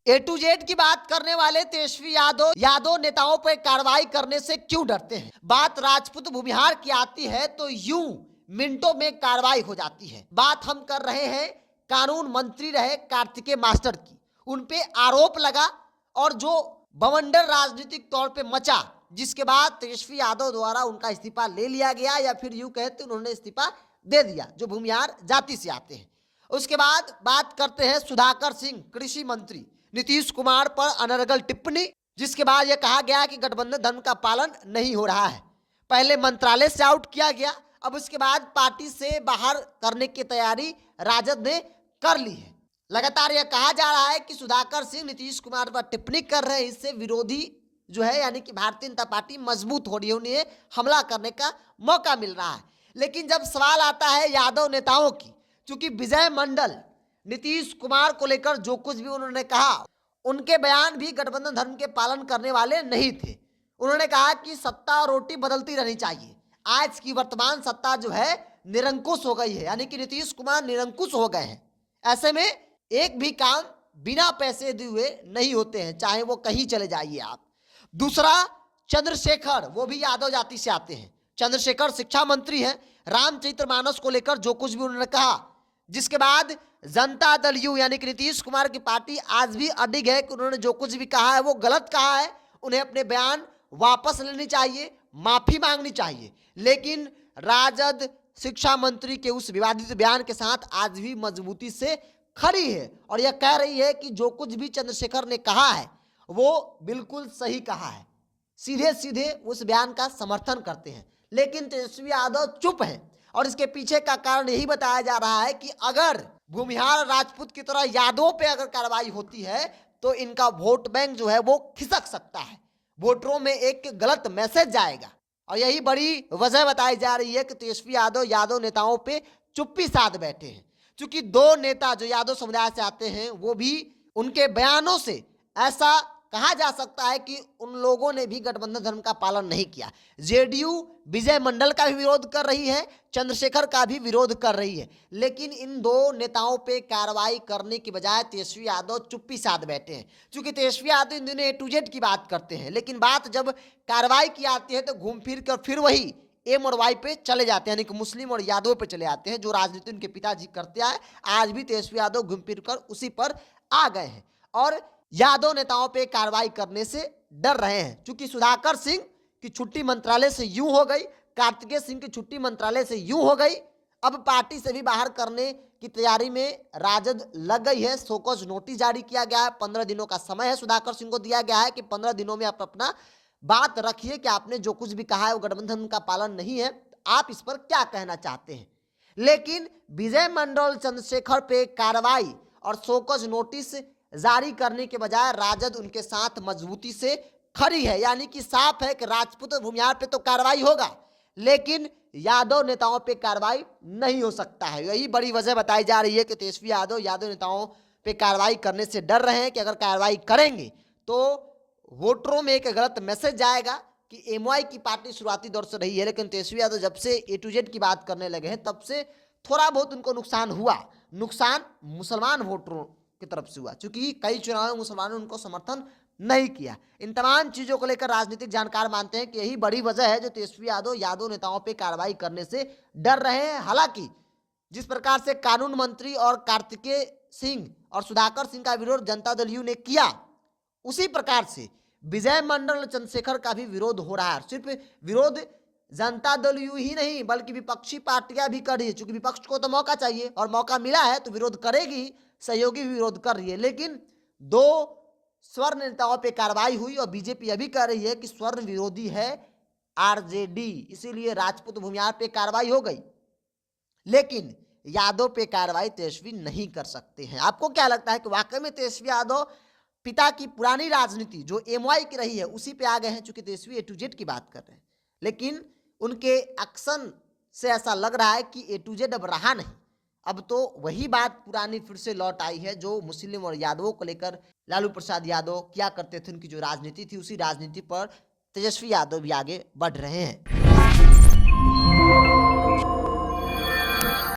A to Z की बात करने वाले तेजस्वी यादव नेताओं पर कार्रवाई करने से क्यों डरते हैं। बात राजपूत भूमिहार की आती है तो यूं मिनटों में कार्रवाई हो जाती है। बात हम कर रहे हैं कानून मंत्री रहे कार्तिकेय मास्टर की। उन पे आरोप लगा और जो बवंडर राजनीतिक तौर पे मचा, जिसके बाद तेजस्वी यादव द्वारा उनका इस्तीफा ले लिया गया, या फिर यूं कहते उन्होंने इस्तीफा दे दिया, जो भूमिहार जाति से आते हैं। उसके बाद बात करते हैं सुधाकर सिंह कृषि मंत्री, नीतीश कुमार पर अनर्गल टिप्पणी, जिसके बाद यह कहा गया कि गठबंधन धर्म का पालन नहीं हो रहा है। पहले मंत्रालय से आउट किया गया, अब उसके बाद पार्टी से बाहर करने की तैयारी राजद ने कर ली है। लगातार यह कहा जा रहा है कि सुधाकर सिंह नीतीश कुमार पर टिप्पणी कर रहे हैं, इससे विरोधी जो है यानी कि भारतीय जनता पार्टी मजबूत हो रही है, उन्हें हमला करने का मौका मिल रहा है। लेकिन जब सवाल आता है यादव नेताओं की, चूंकि विजय मंडल नीतीश कुमार को लेकर जो कुछ भी उन्होंने कहा, उनके बयान भी गठबंधन धर्म के पालन करने वाले नहीं थे। उन्होंने कहा कि सत्ता और रोटी बदलती रहनी चाहिए। आज की वर्तमान सत्ता जो है निरंकुश हो गई है, यानी कि नीतीश कुमार निरंकुश हो गए हैं। ऐसे में एक भी काम बिना पैसे दिए हुए नहीं होते हैं, चाहे वो कहीं चले जाइए आप। दूसरा, चंद्रशेखर, वो भी यादव जाति से आते हैं। चंद्रशेखर शिक्षा मंत्री हैं। रामचरितमानस को लेकर जो कुछ भी उन्होंने कहा, जिसके बाद जनता दल यू यानी कि नीतीश कुमार की पार्टी आज भी अडिग है कि उन्होंने जो कुछ भी कहा है वो गलत कहा है, उन्हें अपने बयान वापस लेनी चाहिए, माफी मांगनी चाहिए। लेकिन राजद शिक्षा मंत्री के उस विवादित बयान के साथ आज भी मजबूती से खड़ी है और यह कह रही है कि जो कुछ भी चंद्रशेखर ने कहा है वो बिल्कुल सही कहा है, सीधे सीधे उस बयान का समर्थन करते हैं। लेकिन तेजस्वी यादव चुप है और इसके पीछे का कारण यही बताया जा रहा है कि अगर भूमिहार राजपूत की तरह यादवों पे अगर कार्रवाई होती है तो इनका वोट बैंक जो है वो खिसक सकता है, वोटरों में एक गलत मैसेज जाएगा। और यही बड़ी वजह बताई जा रही है कि तेजस्वी यादव नेताओं पे चुप्पी साध बैठे हैं। क्योंकि दो नेता जो यादव समुदाय से आते हैं वो भी उनके बयानों से ऐसा कहा जा सकता है कि उन लोगों ने भी गठबंधन धर्म का पालन नहीं किया। जेडीयू विजय मंडल का भी विरोध कर रही है, चंद्रशेखर का भी विरोध कर रही है, लेकिन इन दो नेताओं पे कार्रवाई करने की बजाय तेजस्वी यादव चुप्पी साध बैठे हैं। क्योंकि तेजस्वी यादव इन दिनों ए टू जेड की बात करते हैं, लेकिन बात जब कार्रवाई की आती है तो घूम फिर कर फिर वही एम और वाई पे चले जाते हैं, यानी कि मुस्लिम और यादव पे चले आते हैं। जो राजनीति उनके पिताजी करते आए, आज भी तेजस्वी यादव घूम फिर कर उसी पर आ गए हैं और यादव नेताओं पे कार्रवाई करने से डर रहे हैं। क्योंकि सुधाकर सिंह की छुट्टी मंत्रालय से यूं हो गई, कार्तिकेय सिंह की छुट्टी मंत्रालय से यूं हो गई, अब पार्टी से भी बाहर करने की तैयारी में राजद लग गई है। शोकॉज नोटिस जारी किया गया है, 15 दिनों का समय है सुधाकर सिंह को दिया गया है कि 15 दिनों में आप अपना बात रखिए कि आपने जो कुछ भी कहा है वो गठबंधन का पालन नहीं है, आप इस पर क्या कहना चाहते हैं। लेकिन विजय मंडल चंद्रशेखर पे कार्रवाई और शोकॉज नोटिस जारी करने के बजाय राजद उनके साथ मजबूती से खड़ी है, यानी कि साफ है कि राजपूत भूमिहार पे तो कार्रवाई होगा लेकिन यादव नेताओं पे कार्रवाई नहीं हो सकता है। यही बड़ी वजह बताई जा रही है कि तेजस्वी यादव नेताओं पे कार्रवाई करने से डर रहे हैं कि अगर कार्रवाई करेंगे तो वोटरों में एक गलत मैसेज जाएगा कि एमवाई की पार्टी शुरुआती दौर से रही है, लेकिन तेजस्वी यादव जब से ए टू जेड की बात करने लगे हैं तब से थोड़ा बहुत उनको नुकसान हुआ। नुकसान मुसलमान वोटरों की तरफ से हुआ, क्योंकि कई चुनाव में मुसलमानों ने उनको समर्थन नहीं किया। इन तमाम चीजों को लेकर राजनीतिक जानकार मानते हैं कि यही बड़ी वजह है जो तेजस्वी यादव नेताओं पे कार्रवाई करने से डर रहे हैं। हालांकि जिस प्रकार से कानून मंत्री और कार्तिकेय सिंह और सुधाकर सिंह का विरोध जनता दल यू ने किया, उसी प्रकार से विजय मंडल और चंद्रशेखर का भी विरोध हो रहा है। सिर्फ विरोध जनता दल यू ही नहीं बल्कि विपक्षी पार्टियां भी कर रही है, क्योंकि विपक्ष को तो मौका चाहिए और मौका मिला है तो विरोध करेगी, सहयोगी भी विरोध कर रही है। लेकिन दो स्वर्ण नेताओं पे कार्रवाई हुई और बीजेपी अभी कह रही है कि स्वर्ण विरोधी है आरजेडी, इसीलिए राजपूत भूमिहार पे कार्रवाई हो गई, लेकिन यादव पे कार्रवाई तेजस्वी नहीं कर सकते हैं। आपको क्या लगता है कि वाकई में तेजस्वी यादव पिता की पुरानी राजनीति जो एमवाई की रही है उसी पे आ गए हैं? चूंकि तेजस्वी ए टू जेड की बात कर रहे हैं, लेकिन उनके एक्शन से ऐसा लग रहा है कि ए टू जेड अब रहा नहीं, अब तो वही बात पुरानी फिर से लौट आई है जो मुस्लिम और यादवों को लेकर लालू प्रसाद यादव किया करते थे। उनकी जो राजनीति थी उसी राजनीति पर तेजस्वी यादव भी आगे बढ़ रहे हैं।